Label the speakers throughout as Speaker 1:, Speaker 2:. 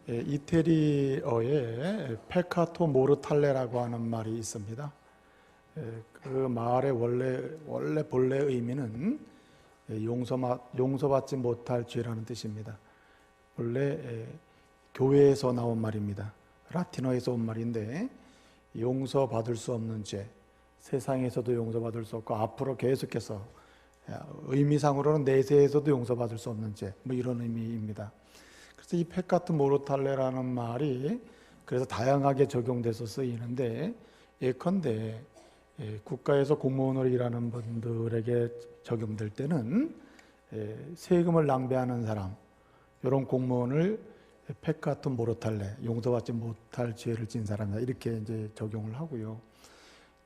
Speaker 1: 이태리어에 페카토 모르탈레라고 하는 말이 있습니다. 그 말의 원래 본래 의미는 용서받지 못할 죄라는 뜻입니다. 원래 교회에서 나온 말입니다. 라틴어에서 온 말인데 용서받을 수 없는 죄, 세상에서도 용서받을 수 없고 앞으로 계속해서 의미상으로는 내세에서도 용서받을 수 없는 죄, 뭐 이런 의미입니다. 그래서 이 페카토 모르탈레라는 말이 그래서 다양하게 적용돼서 쓰이는데, 예컨대 국가에서 공무원으로 일하는 분들에게 적용될 때는 세금을 낭비하는 사람, 이런 공무원을 페카토 모르탈레, 용서받지 못할 죄를 진 사람이다, 이렇게 이제 적용을 하고요.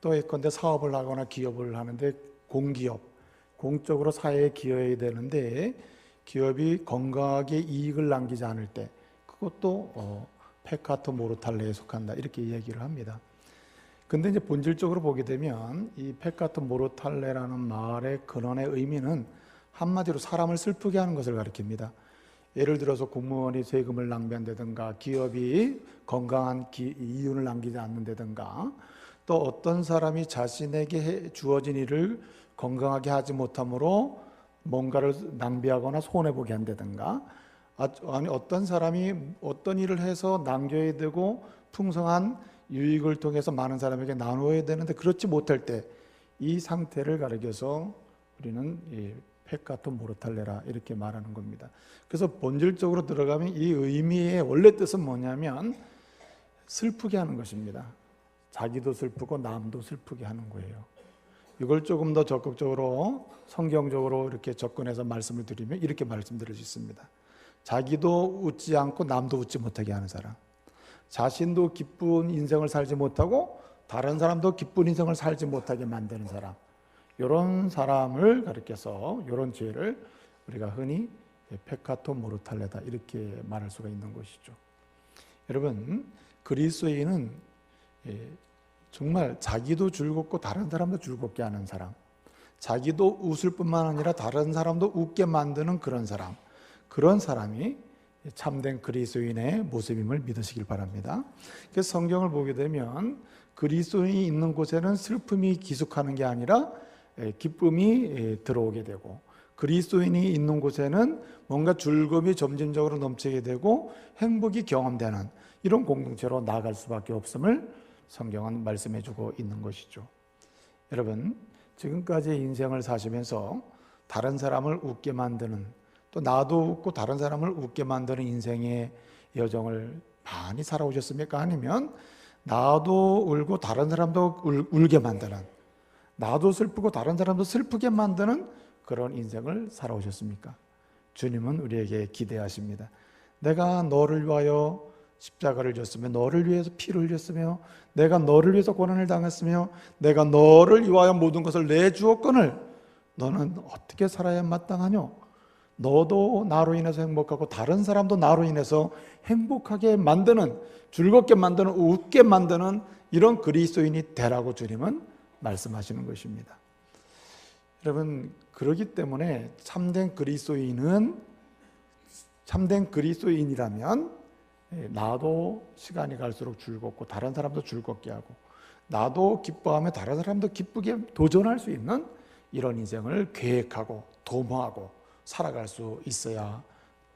Speaker 1: 또 예컨대 사업을 하거나 기업을 하는데 공기업, 공적으로 사회에 기여해야 되는데 기업이 건강하게 이익을 남기지 않을 때 그것도 페카토 모르탈레에 속한다, 이렇게 얘기를 합니다. 근데 이제 본질적으로 보게 되면 이 페카토 모르탈레라는 말의 근원의 의미는 한마디로 사람을 슬프게 하는 것을 가리킵니다. 예를 들어서 공무원이 세금을 낭비한다든가 기업이 건강한 이윤을 남기지 않는다든가, 또 어떤 사람이 자신에게 주어진 일을 건강하게 하지 못함으로 뭔가를 낭비하거나 손해보게 한다든가, 아니 어떤 사람이 어떤 일을 해서 남겨야 되고 풍성한 유익을 통해서 많은 사람에게 나누어야 되는데 그렇지 못할 때 이 상태를 가리켜서 우리는 이 페카토 모르탈레라 이렇게 말하는 겁니다. 그래서 본질적으로 들어가면 이 의미의 원래 뜻은 뭐냐면 슬프게 하는 것입니다. 자기도 슬프고 남도 슬프게 하는 거예요. 이걸 조금 더 적극적으로 성경적으로 이렇게 접근해서 말씀을 드리면 이렇게 말씀드릴 수 있습니다. 자기도 웃지 않고 남도 웃지 못하게 하는 사람, 자신도 기쁜 인생을 살지 못하고 다른 사람도 기쁜 인생을 살지 못하게 만드는 사람, 이런 사람을 가리켜서 이런 죄를 우리가 흔히 페카토 모르탈레다 이렇게 말할 수가 있는 것이죠. 여러분, 그리스도인은 정말 자기도 즐겁고 다른 사람도 즐겁게 하는 사람, 자기도 웃을 뿐만 아니라 다른 사람도 웃게 만드는 그런 사람, 그런 사람이 참된 그리스도인의 모습임을 믿으시길 바랍니다. 그래서 성경을 보게 되면 그리스도인이 있는 곳에는 슬픔이 기숙하는 게 아니라 기쁨이 들어오게 되고, 그리스도인이 있는 곳에는 뭔가 즐거움이 점진적으로 넘치게 되고 행복이 경험되는 이런 공동체로 나아갈 수밖에 없음을 성경은 말씀해주고 있는 것이죠. 여러분, 지금까지 인생을 사시면서 다른 사람을 웃게 만드는, 또 나도 웃고 다른 사람을 웃게 만드는 인생의 여정을 많이 살아오셨습니까? 아니면 나도 울고 다른 사람도 울게 만드는, 나도 슬프고 다른 사람도 슬프게 만드는 그런 인생을 살아오셨습니까? 주님은 우리에게 기대하십니다. 내가 너를 위하여 십자가를 졌으며 너를 위해서 피를 흘렸으며 내가 너를 위해서 고난을 당했으며 내가 너를 위하여 모든 것을 내주었거늘 너는 어떻게 살아야 마땅하뇨? 너도 나로 인해서 행복하고 다른 사람도 나로 인해서 행복하게 만드는, 즐겁게 만드는, 웃게 만드는 이런 그리스도인이 되라고 주님은 말씀하시는 것입니다. 여러분, 그렇기 때문에 참된 그리스도인이라면 나도 시간이 갈수록 즐겁고 다른 사람도 즐겁게 하고 나도 기뻐하며 다른 사람도 기쁘게 도전할 수 있는 이런 인생을 계획하고 도모하고 살아갈 수 있어야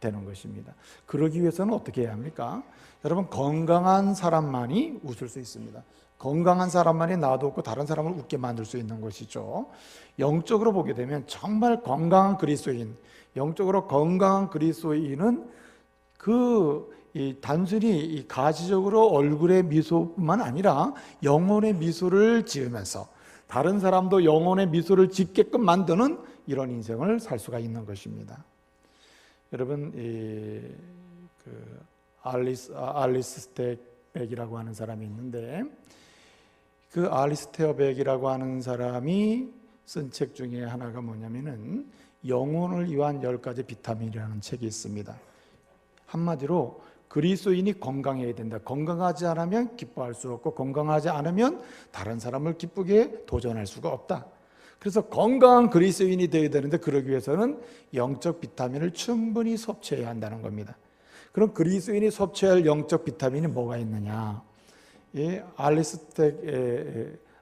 Speaker 1: 되는 것입니다. 그러기 위해서는 어떻게 해야 합니까? 여러분, 건강한 사람만이 웃을 수 있습니다. 건강한 사람만이 나도 웃고 다른 사람을 웃게 만들 수 있는 것이죠. 영적으로 보게 되면 정말 건강한 그리스도인, 영적으로 건강한 그리스도인은 단순히 가시적으로 얼굴의 미소뿐만 아니라 영혼의 미소를 지으면서 다른 사람도 영혼의 미소를 짓게끔 만드는 이런 인생을 살 수가 있는 것입니다. 여러분, 알리스테어 백이라고 하는 사람이 있는데, 그 알리스테어 백이라고 하는 사람이 쓴 책 중에 하나가 뭐냐면은 영혼을 위한 10가지 비타민이라는 책이 있습니다. 한마디로 그리스도인이 건강해야 된다. 건강하지 않으면 기뻐할 수 없고 건강하지 않으면 다른 사람을 기쁘게 도전할 수가 없다. 그래서 건강한 그리스도인이 되어야 되는데 그러기 위해서는 영적 비타민을 충분히 섭취해야 한다는 겁니다. 그럼 그리스도인이 섭취할 영적 비타민이 뭐가 있느냐? 이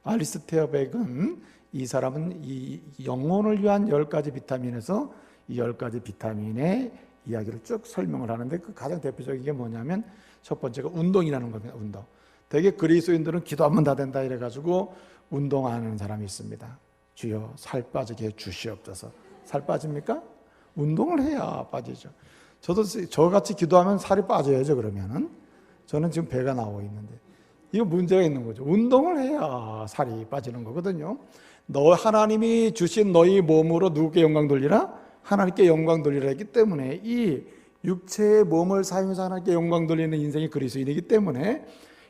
Speaker 1: 알리스테어백은 이 사람은 이 영혼을 위한 10가지 비타민에서 이 10가지 비타민의 이야기를 쭉 설명을 하는데 그 가장 대표적인 게 뭐냐면 첫 번째가 운동이라는 겁니다. 운동. 되게 그리스도인들은 기도하면 다 된다 이래가지고 운동하는 사람이 있습니다. 주여 살 빠지게 해 주시옵소서. 살 빠집니까? 운동을 해야 빠지죠. 저도 저같이 기도하면 살이 빠져야죠. 그러면은 저는 지금 배가 나오고 있는데 이거 문제가 있는 거죠. 운동을 해야 살이 빠지는 거거든요. 너 하나님이 주신 너희 몸으로 누구께 영광 돌리라? 하나님께 영광 돌리라 했기 때문에 이 육체의 몸을 사용해서 하나님께 영광 돌리는 인생이 그리스도인이기 때문에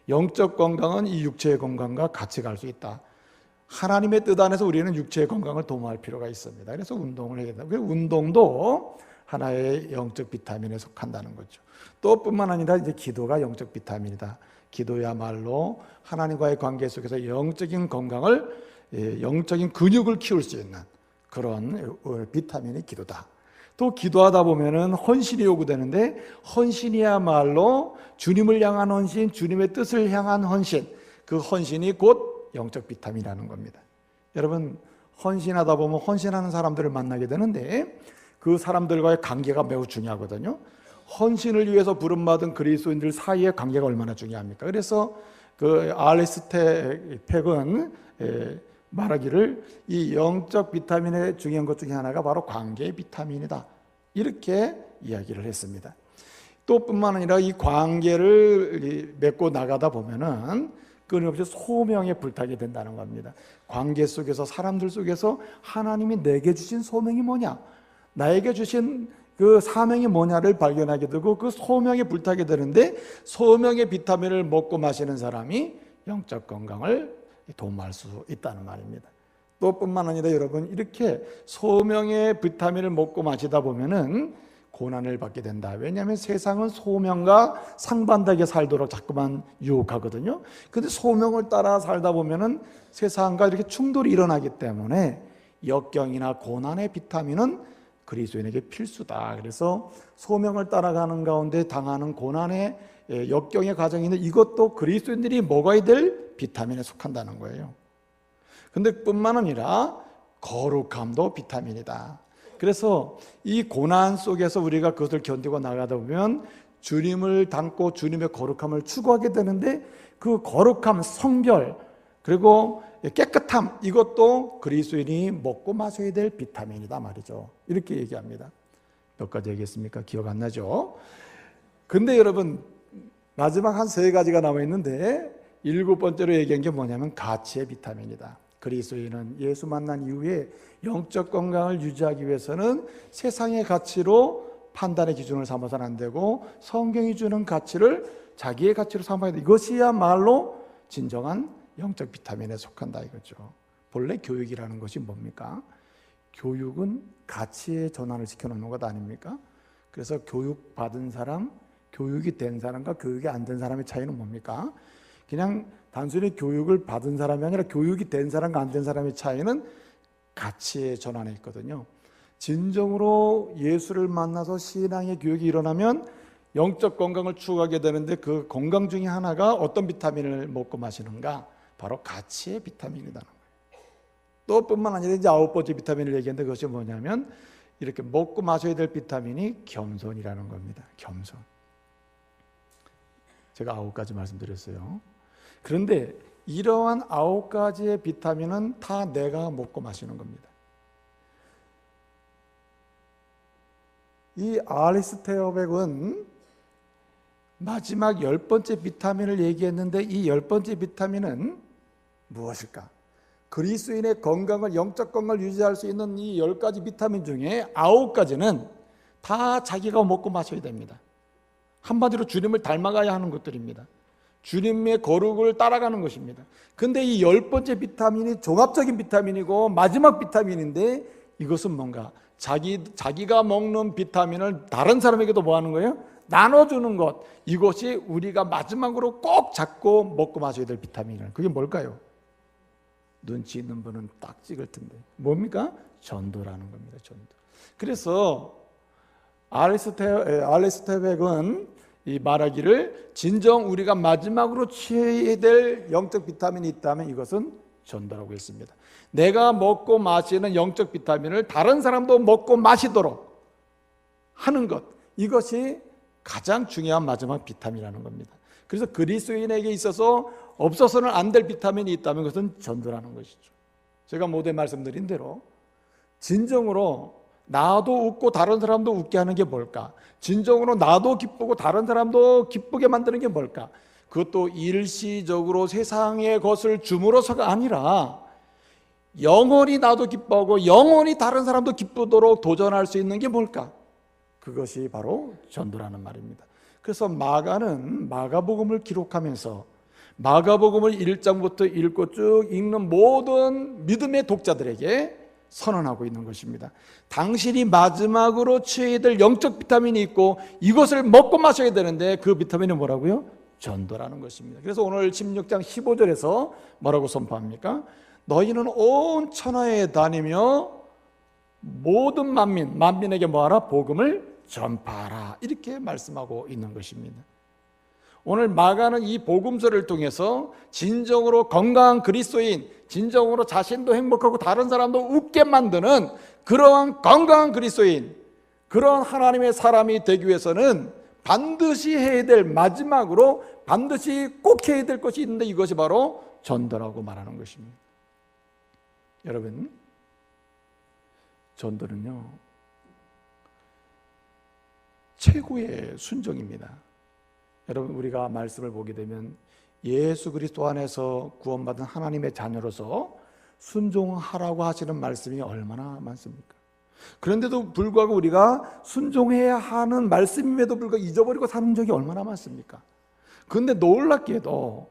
Speaker 1: 영적 건강은 이 육체의 건강과 같이 갈 수 있다. 하나님의 뜻 안에서 우리는 육체의 건강을 도모할 필요가 있습니다. 그래서 운동을 해야 된다. 운동도 하나의 영적 비타민에 속한다는 거죠. 또 뿐만 아니라 이제 기도가 영적 비타민이다. 기도야말로 하나님과의 관계 속에서 영적인 건강을, 영적인 근육을 키울 수 있는 그런 비타민이 기도다. 또 기도하다 보면은 헌신이 요구되는데 헌신이야말로 주님을 향한 헌신, 주님의 뜻을 향한 헌신, 그 헌신이 곧 영적 비타민이라는 겁니다. 여러분 헌신하다 보면 헌신하는 사람들을 만나게 되는데 그 사람들과의 관계가 매우 중요하거든요. 헌신을 위해서 부름받은 그리스도인들 사이의 관계가 얼마나 중요합니까? 그래서 그 알리스테 팩은 말하기를 이 영적 비타민의 중요한 것 중에 하나가 바로 관계의 비타민이다. 이렇게 이야기를 했습니다. 또 뿐만 아니라 이 관계를 맺고 나가다 보면은 끊임없이 소명에 불타게 된다는 겁니다. 관계 속에서 사람들 속에서 하나님이 내게 주신 소명이 뭐냐? 나에게 주신 그 사명이 뭐냐를 발견하게 되고 그 소명에 불타게 되는데 소명의 비타민을 먹고 마시는 사람이 영적 건강을 도모할 수 있다는 말입니다. 또 뿐만 아니라 여러분 이렇게 소명의 비타민을 먹고 마시다 보면은 고난을 받게 된다. 왜냐하면 세상은 소명과 상반되게 살도록 자꾸만 유혹하거든요. 근데 소명을 따라 살다 보면은 세상과 이렇게 충돌이 일어나기 때문에 역경이나 고난의 비타민은 그리스도인에게 필수다. 그래서 소명을 따라가는 가운데 당하는 고난의 역경의 과정이 있는데 이것도 그리스도인들이 먹어야 될 비타민에 속한다는 거예요. 근데 뿐만 아니라 거룩함도 비타민이다. 그래서 이 고난 속에서 우리가 그것을 견디고 나가다 보면 주님을 닮고 주님의 거룩함을 추구하게 되는데 그 거룩함, 성결, 그리고 깨끗함, 이것도 그리스도인이 먹고 마셔야 될 비타민이다 말이죠. 이렇게 얘기합니다. 몇 가지 얘기했습니까? 기억 안 나죠? 근데 여러분 마지막 한 3가지가 나와 있는데 7번째로 얘기한 게 뭐냐면 가치의 비타민이다. 그리스도인은 예수 만난 이후에 영적 건강을 유지하기 위해서는 세상의 가치로 판단의 기준을 삼아서는 안 되고 성경이 주는 가치를 자기의 가치로 삼아야 돼. 이것이야말로 진정한 영적 비타민에 속한다 이거죠. 본래 교육이라는 것이 뭡니까? 교육은 가치의 전환을 시켜놓는 것 아닙니까? 그래서 교육받은 사람, 교육이 된 사람과 교육이 안 된 사람의 차이는 뭡니까? 그냥 단순히 교육을 받은 사람이 아니라 교육이 된 사람과 안 된 사람의 차이는 가치의 전환에 있거든요. 진정으로 예수를 만나서 신앙의 교육이 일어나면 영적 건강을 추구하게 되는데 그 건강 중에 하나가 어떤 비타민을 먹고 마시는가? 바로 가치의 비타민이라는 거예요. 또 뿐만 아니라 이제 9번째 비타민을 얘기했는데 그것이 뭐냐면 이렇게 먹고 마셔야 될 비타민이 겸손이라는 겁니다. 겸손. 제가 9가지 말씀드렸어요. 그런데 이러한 9가지의 비타민은 다 내가 먹고 마시는 겁니다. 이 알리스테어백은 마지막 10번째 비타민을 얘기했는데 이 10번째 비타민은 무엇일까? 그리스도인의 건강을, 영적 건강을 유지할 수 있는 이 10가지 비타민 중에 9가지는 다 자기가 먹고 마셔야 됩니다. 한마디로 주님을 닮아가야 하는 것들입니다. 주님의 거룩을 따라가는 것입니다. 근데 이 10번째 비타민이 종합적인 비타민이고 마지막 비타민인데 이것은 뭔가 자기가 먹는 비타민을 다른 사람에게도 뭐 하는 거예요? 나눠주는 것. 이것이 우리가 마지막으로 꼭 잡고 먹고 마셔야 될 비타민이에요. 그게 뭘까요? 눈치 있는 분은 딱 찍을 텐데 뭡니까? 전도라는 겁니다. 전도. 그래서 알리스테백은 이 말하기를 진정 우리가 마지막으로 취해야 될 영적 비타민이 있다면 이것은 전도라고 했습니다. 내가 먹고 마시는 영적 비타민을 다른 사람도 먹고 마시도록 하는 것, 이것이 가장 중요한 마지막 비타민이라는 겁니다. 그래서 그리스도인에게 있어서 없어서는 안 될 비타민이 있다면 그것은 전도라는 것이죠. 제가 모두에 말씀드린 대로 진정으로 나도 웃고 다른 사람도 웃게 하는 게 뭘까? 진정으로 나도 기쁘고 다른 사람도 기쁘게 만드는 게 뭘까? 그것도 일시적으로 세상의 것을 줌으로서가 아니라 영원히 나도 기뻐하고 영원히 다른 사람도 기쁘도록 도전할 수 있는 게 뭘까? 그것이 바로 전도라는 말입니다. 그래서 마가는 마가복음을 기록하면서 마가복음을 1장부터 읽고 쭉 읽는 모든 믿음의 독자들에게 선언하고 있는 것입니다. 당신이 마지막으로 취해야 될 영적 비타민이 있고 이것을 먹고 마셔야 되는데 그 비타민은 뭐라고요? 전도라는 것입니다. 그래서 오늘 16장 15절에서 뭐라고 선포합니까? 너희는 온 천하에 다니며 모든 만민에게 뭐하라? 복음을 전파하라. 이렇게 말씀하고 있는 것입니다. 오늘 마가는 이 복음서를 통해서 진정으로 건강한 그리스도인, 진정으로 자신도 행복하고 다른 사람도 웃게 만드는 그러한 건강한 그리스도인, 그런 하나님의 사람이 되기 위해서는 반드시 해야 될, 마지막으로 반드시 꼭 해야 될 것이 있는데 이것이 바로 전도라고 말하는 것입니다. 여러분, 전도는요 최고의 순종입니다. 여러분, 우리가 말씀을 보게 되면 예수 그리스도 안에서 구원받은 하나님의 자녀로서 순종하라고 하시는 말씀이 얼마나 많습니까? 그런데도 불구하고 우리가 순종해야 하는 말씀임에도 불구하고 잊어버리고 사는 적이 얼마나 많습니까? 그런데 놀랍게도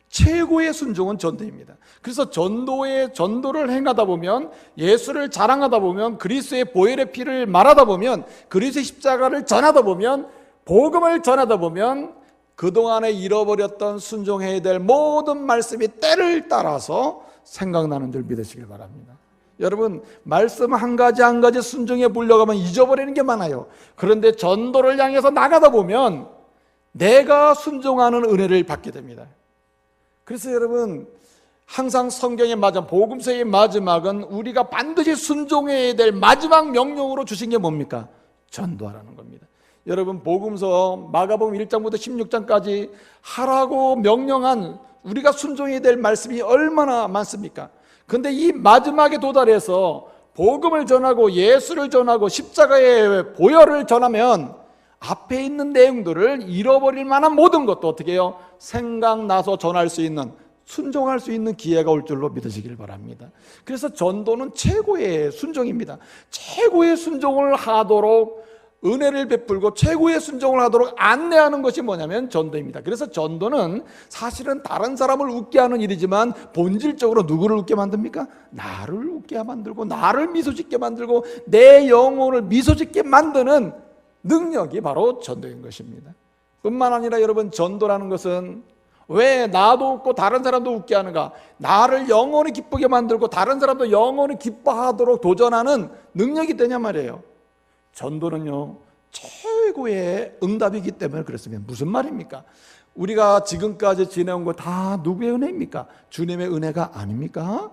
Speaker 1: 최고의 순종은 전도입니다. 그래서 전도를 행하다 보면, 예수를 자랑하다 보면, 그리스도의 보혈의 피를 말하다 보면, 그리스도의 십자가를 전하다 보면, 복음을 전하다 보면 그동안에 잃어버렸던 순종해야 될 모든 말씀이 때를 따라서 생각나는 줄 믿으시길 바랍니다. 여러분, 말씀 한 가지 한 가지 순종해 보려고 하면 잊어버리는 게 많아요. 그런데 전도를 향해서 나가다 보면 내가 순종하는 은혜를 받게 됩니다. 그래서 여러분, 항상 성경의 복음서의 마지막은 우리가 반드시 순종해야 될 마지막 명령으로 주신 게 뭡니까? 전도하라는 겁니다. 여러분, 복음서 마가복음 1장부터 16장까지 하라고 명령한 우리가 순종해야 될 말씀이 얼마나 많습니까? 그런데 이 마지막에 도달해서 복음을 전하고 예수를 전하고 십자가의 보혈을 전하면 앞에 있는 내용들을 잃어버릴 만한 모든 것도 어떻게 해요? 생각나서 전할 수 있는, 순종할 수 있는 기회가 올 줄로 믿으시길 바랍니다. 그래서 전도는 최고의 순종입니다. 최고의 순종을 하도록 은혜를 베풀고 최고의 순종을 하도록 안내하는 것이 뭐냐면 전도입니다. 그래서 전도는 사실은 다른 사람을 웃게 하는 일이지만 본질적으로 누구를 웃게 만듭니까? 나를 웃게 만들고 나를 미소짓게 만들고 내 영혼을 미소짓게 만드는 능력이 바로 전도인 것입니다. 뿐만 아니라 여러분, 전도라는 것은 왜 나도 웃고 다른 사람도 웃게 하는가? 나를 영원히 기쁘게 만들고 다른 사람도 영원히 기뻐하도록 도전하는 능력이 되냐 말이에요. 전도는요 최고의 응답이기 때문에 그렇습니다. 무슨 말입니까? 우리가 지금까지 지내온 거 다 누구의 은혜입니까? 주님의 은혜가 아닙니까?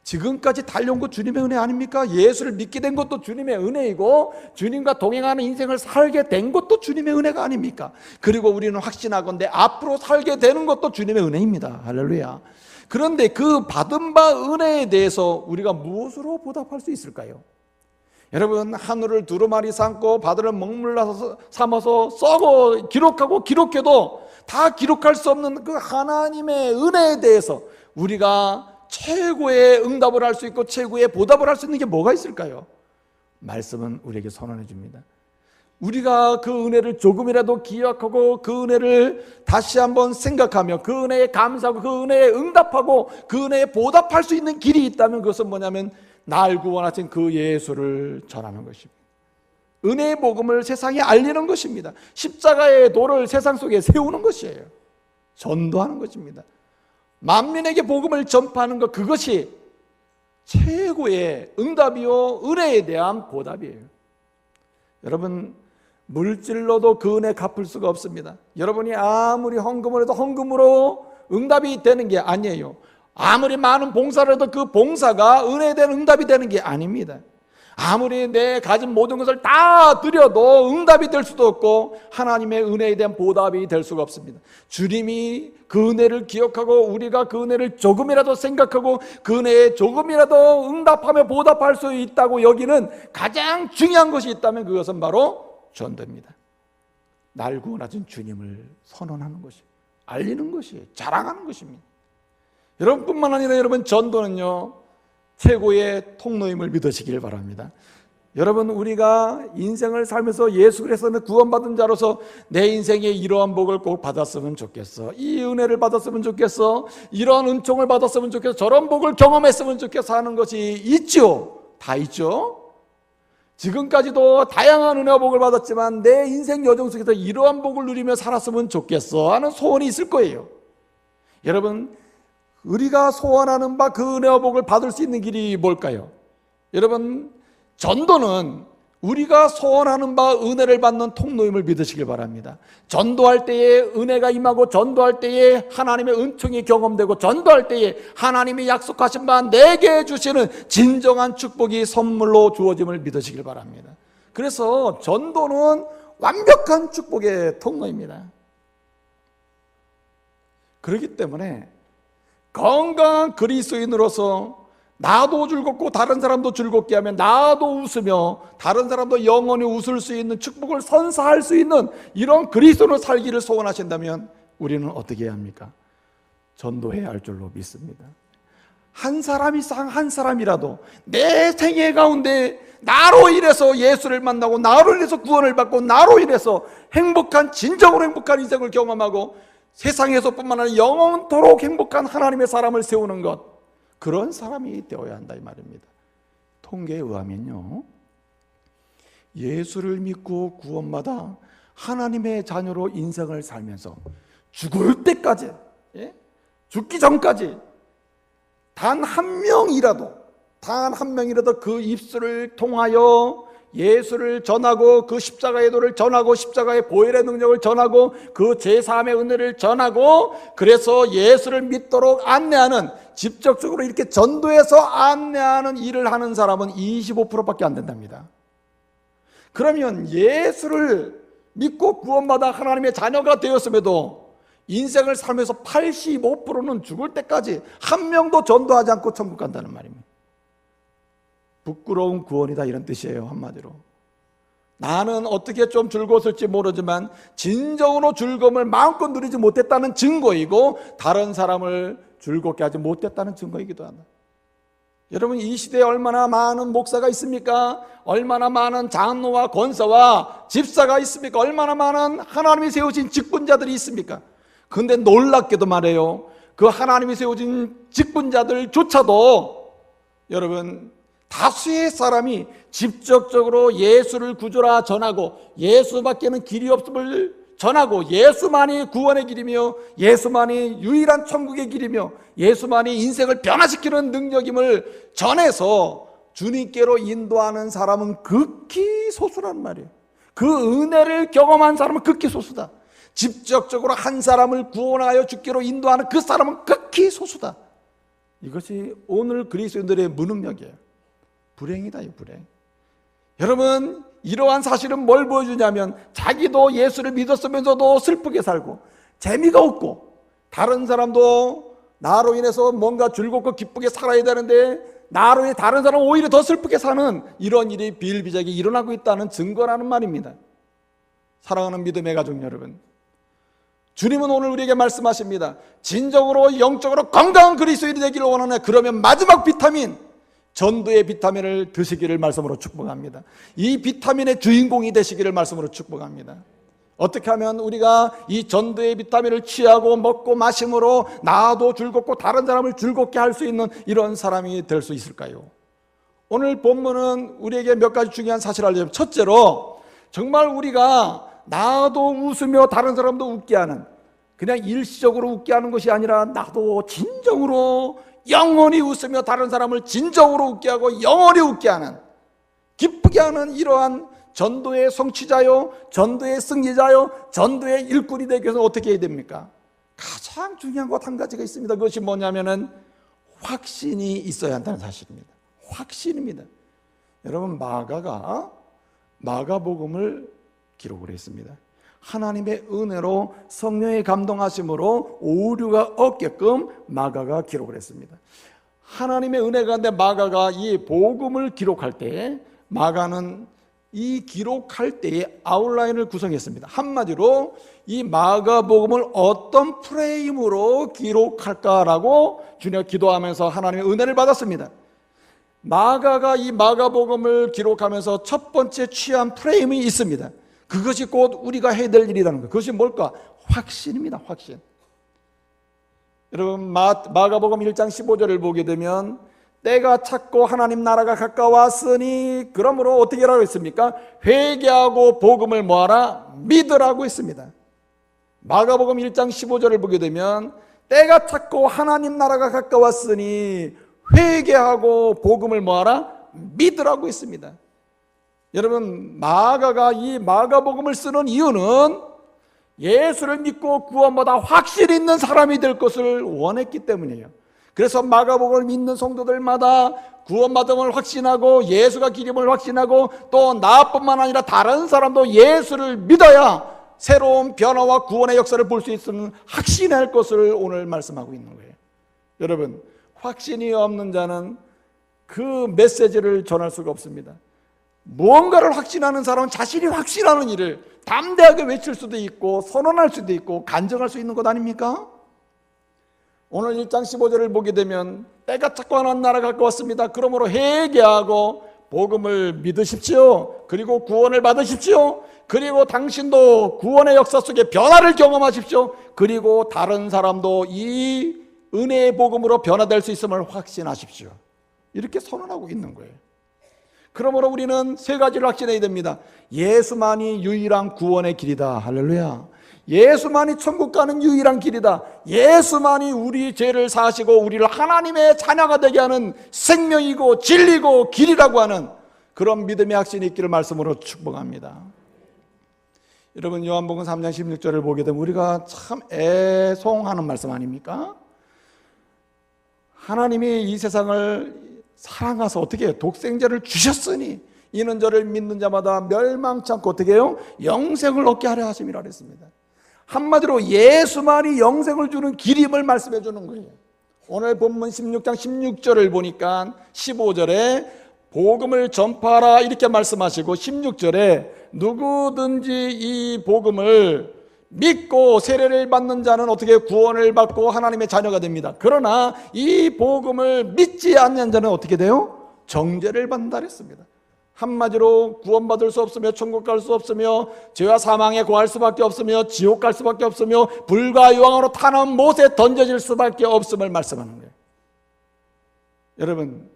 Speaker 1: 지금까지 달려온 것 주님의 은혜 아닙니까? 예수를 믿게 된 것도 주님의 은혜이고 주님과 동행하는 인생을 살게 된 것도 주님의 은혜가 아닙니까? 그리고 우리는 확신하건대 앞으로 살게 되는 것도 주님의 은혜입니다. 할렐루야. 그런데 그 받은 바 은혜에 대해서 우리가 무엇으로 보답할 수 있을까요? 여러분, 하늘을 두루마리 삼고 바다를 먹물로 삼아서 써고 기록해도 다 기록할 수 없는 그 하나님의 은혜에 대해서 우리가 최고의 응답을 할 수 있고 최고의 보답을 할 수 있는 게 뭐가 있을까요? 말씀은 우리에게 선언해 줍니다. 우리가 그 은혜를 조금이라도 기억하고 그 은혜를 다시 한번 생각하며 그 은혜에 감사하고 그 은혜에 응답하고 그 은혜에 보답할 수 있는 길이 있다면 그것은 뭐냐면 날 구원하신 그 예수를 전하는 것입니다. 은혜의 복음을 세상에 알리는 것입니다. 십자가의 도를 세상 속에 세우는 것이에요. 전도하는 것입니다. 만민에게 복음을 전파하는 것, 그것이 최고의 응답이요 은혜에 대한 보답이에요. 여러분, 물질로도 그 은혜 갚을 수가 없습니다. 여러분이 아무리 헌금을 해도 헌금으로 응답이 되는 게 아니에요. 아무리 많은 봉사를 해도 그 봉사가 은혜에 대한 응답이 되는 게 아닙니다. 아무리 내 가진 모든 것을 다 드려도 응답이 될 수도 없고 하나님의 은혜에 대한 보답이 될 수가 없습니다. 주님이 그 은혜를 기억하고 우리가 그 은혜를 조금이라도 생각하고 그 은혜에 조금이라도 응답하며 보답할 수 있다고 여기는 가장 중요한 것이 있다면 그것은 바로 전도입니다. 날 구원하신 주님을 선언하는 것이, 알리는 것이, 자랑하는 것입니다. 여러분뿐만 아니라 여러분 전도는요 최고의 통로임을 믿으시길 바랍니다. 여러분, 우리가 인생을 살면서 예수 그리스도는 구원받은 자로서 내 인생에 이러한 복을 꼭 받았으면 좋겠어, 이 은혜를 받았으면 좋겠어, 이런 은총을 받았으면 좋겠어, 저런 복을 경험했으면 좋겠어 하는 것이 있죠. 다 있죠. 지금까지도 다양한 은혜와 복을 받았지만 내 인생 여정 속에서 이러한 복을 누리며 살았으면 좋겠어 하는 소원이 있을 거예요. 여러분, 우리가 소원하는 바 그 은혜와 복을 받을 수 있는 길이 뭘까요? 여러분, 전도는 우리가 소원하는 바 은혜를 받는 통로임을 믿으시길 바랍니다. 전도할 때에 은혜가 임하고 전도할 때에 하나님의 은총이 경험되고 전도할 때에 하나님이 약속하신 바 내게 주시는 진정한 축복이 선물로 주어짐을 믿으시길 바랍니다. 그래서 전도는 완벽한 축복의 통로입니다. 그렇기 때문에 건강한 그리스도인으로서 나도 즐겁고 다른 사람도 즐겁게 하면 나도 웃으며 다른 사람도 영원히 웃을 수 있는 축복을 선사할 수 있는 이런 그리스도로 살기를 소원하신다면 우리는 어떻게 해야 합니까? 전도해야 할 줄로 믿습니다. 한 사람이라도 내 생애 가운데 나로 인해서 예수를 만나고 나로 인해서 구원을 받고 나로 인해서 행복한, 진정으로 행복한 인생을 경험하고 세상에서뿐만 아니라 영원토록 행복한 하나님의 사람을 세우는 것, 그런 사람이 되어야 한다 이 말입니다. 통계에 의하면요, 예수를 믿고 구원받아 하나님의 자녀로 인생을 살면서 죽을 때까지, 죽기 전까지 단 한 명이라도 그 입술을 통하여 예수를 전하고 그 십자가의 도를 전하고 십자가의 보혈의 능력을 전하고 그 제사함의 은혜를 전하고 그래서 예수를 믿도록 안내하는, 직접적으로 이렇게 전도해서 안내하는 일을 하는 사람은 25%밖에 안 된답니다. 그러면 예수를 믿고 구원받아 하나님의 자녀가 되었음에도 인생을 살면서 85%는 죽을 때까지 한 명도 전도하지 않고 천국 간다는 말입니다. 부끄러운 구원이다 이런 뜻이에요. 한마디로 나는 어떻게 좀 즐거웠을지 모르지만 진정으로 즐거움을 마음껏 누리지 못했다는 증거이고 다른 사람을 즐겁게 하지 못했다는 증거이기도 하다. 여러분, 이 시대에 얼마나 많은 목사가 있습니까? 얼마나 많은 장로와 권사와 집사가 있습니까? 얼마나 많은 하나님이 세우신 직분자들이 있습니까? 그런데 놀랍게도 말이에요, 그 하나님이 세우신 직분자들조차도 여러분 다수의 사람이 직접적으로 예수를 구주라 전하고 예수밖에는 길이 없음을 전하고 예수만이 구원의 길이며 예수만이 유일한 천국의 길이며 예수만이 인생을 변화시키는 능력임을 전해서 주님께로 인도하는 사람은 극히 소수란 말이에요. 그 은혜를 경험한 사람은 극히 소수다. 직접적으로 한 사람을 구원하여 주께로 인도하는 그 사람은 극히 소수다. 이것이 오늘 그리스도인들의 무능력이에요. 불행이다, 이 불행. 여러분, 이러한 사실은 뭘 보여주냐면 자기도 예수를 믿었으면서도 슬프게 살고 재미가 없고 다른 사람도 나로 인해서 뭔가 즐겁고 기쁘게 살아야 되는데 나로 인해 다른 사람은 오히려 더 슬프게 사는 이런 일이 비일비재하게 일어나고 있다는 증거라는 말입니다. 사랑하는 믿음의 가족 여러분, 주님은 오늘 우리에게 말씀하십니다. 진정으로 영적으로 건강한 그리스도인이 되기를 원하네. 그러면 마지막 비타민, 전도의 비타민을 드시기를 말씀으로 축복합니다. 이 비타민의 주인공이 되시기를 말씀으로 축복합니다. 어떻게 하면 우리가 이 전도의 비타민을 취하고 먹고 마심으로 나도 즐겁고 다른 사람을 즐겁게 할 수 있는 이런 사람이 될 수 있을까요? 오늘 본문은 우리에게 몇 가지 중요한 사실을 알려줍니다. 첫째로, 정말 우리가 나도 웃으며 다른 사람도 웃게 하는, 그냥 일시적으로 웃게 하는 것이 아니라 나도 진정으로 영원히 웃으며 다른 사람을 진정으로 웃게 하고 영원히 웃게 하는, 기쁘게 하는 이러한 전도의 성취자요, 전도의 승리자요, 전도의 일꾼이 되기 위해서 어떻게 해야 됩니까? 가장 중요한 것 한 가지가 있습니다. 그것이 뭐냐면은 확신이 있어야 한다는 사실입니다. 확신입니다. 여러분, 마가가 마가복음을 기록을 했습니다. 하나님의 은혜로 성령의 감동하심으로 오류가 없게끔 마가가 기록을 했습니다. 하나님의 은혜 가운데 마가가 이 복음을 기록할 때, 마가는 이 기록할 때의 아웃라인을 구성했습니다. 한마디로 이 마가복음을 어떤 프레임으로 기록할까라고 주님과 기도하면서 하나님의 은혜를 받았습니다. 마가가 이 마가복음을 기록하면서 첫 번째 취한 프레임이 있습니다. 그것이 곧 우리가 해야 될 일이라는 것. 그것이 뭘까? 확신입니다. 확신. 여러분, 마가복음 1장 15절을 보게 되면 때가 찼고 하나님 나라가 가까웠으니 그러므로 어떻게 하라고 했습니까? 회개하고 복음을 뭐하라? 믿으라고 했습니다. 마가복음 1장 15절을 보게 되면 때가 찼고 하나님 나라가 가까웠으니 회개하고 복음을 뭐하라? 믿으라고 했습니다. 여러분, 마가가 이 마가복음을 쓰는 이유는 예수를 믿고 구원받아 확실 있는 사람이 될 것을 원했기 때문이에요. 그래서 마가복음을 믿는 성도들마다 구원받음을 확신하고 예수가 길임을 확신하고 또 나뿐만 아니라 다른 사람도 예수를 믿어야 새로운 변화와 구원의 역사를 볼 수 있는 확신할 것을 오늘 말씀하고 있는 거예요. 여러분, 확신이 없는 자는 그 메시지를 전할 수가 없습니다. 무언가를 확신하는 사람은 자신이 확신하는 일을 담대하게 외칠 수도 있고 선언할 수도 있고 간증할 수 있는 것 아닙니까? 오늘 1장 15절을 보게 되면 때가 찼고 하나님 나라가 가까웠습니다. 그러므로 회개하고 복음을 믿으십시오. 그리고 구원을 받으십시오. 그리고 당신도 구원의 역사 속에 변화를 경험하십시오. 그리고 다른 사람도 이 은혜의 복음으로 변화될 수 있음을 확신하십시오. 이렇게 선언하고 있는 거예요. 그러므로 우리는 세 가지를 확신해야 됩니다. 예수만이 유일한 구원의 길이다. 할렐루야. 예수만이 천국 가는 유일한 길이다. 예수만이 우리 죄를 사하시고 우리를 하나님의 자녀가 되게 하는 생명이고 진리고 길이라고 하는 그런 믿음의 확신이 있기를 말씀으로 축복합니다. 여러분, 요한복음 3장 16절을 보게 되면 우리가 참 애송하는 말씀 아닙니까? 하나님이 이 세상을 사랑하사 어떻게 해요? 독생자를 주셨으니 이는 저를 믿는 자마다 멸망치 않고 어떻게 해요? 영생을 얻게 하려 하심이라 그랬습니다. 한마디로 예수만이 영생을 주는 길임을 말씀해 주는 거예요. 오늘 본문 16장 16절을 보니까 15절에 복음을 전파하라 이렇게 말씀하시고 16절에 누구든지 이 복음을 믿고 세례를 받는 자는 어떻게 구원을 받고 하나님의 자녀가 됩니다. 그러나 이 복음을 믿지 않는 자는 어떻게 돼요? 정죄를 받는다 그랬습니다. 한마디로 구원받을 수 없으며 천국 갈 수 없으며 죄와 사망에 고할 수밖에 없으며 지옥 갈 수밖에 없으며 불과 유황으로 타는 못에 던져질 수밖에 없음을 말씀하는 거예요. 여러분,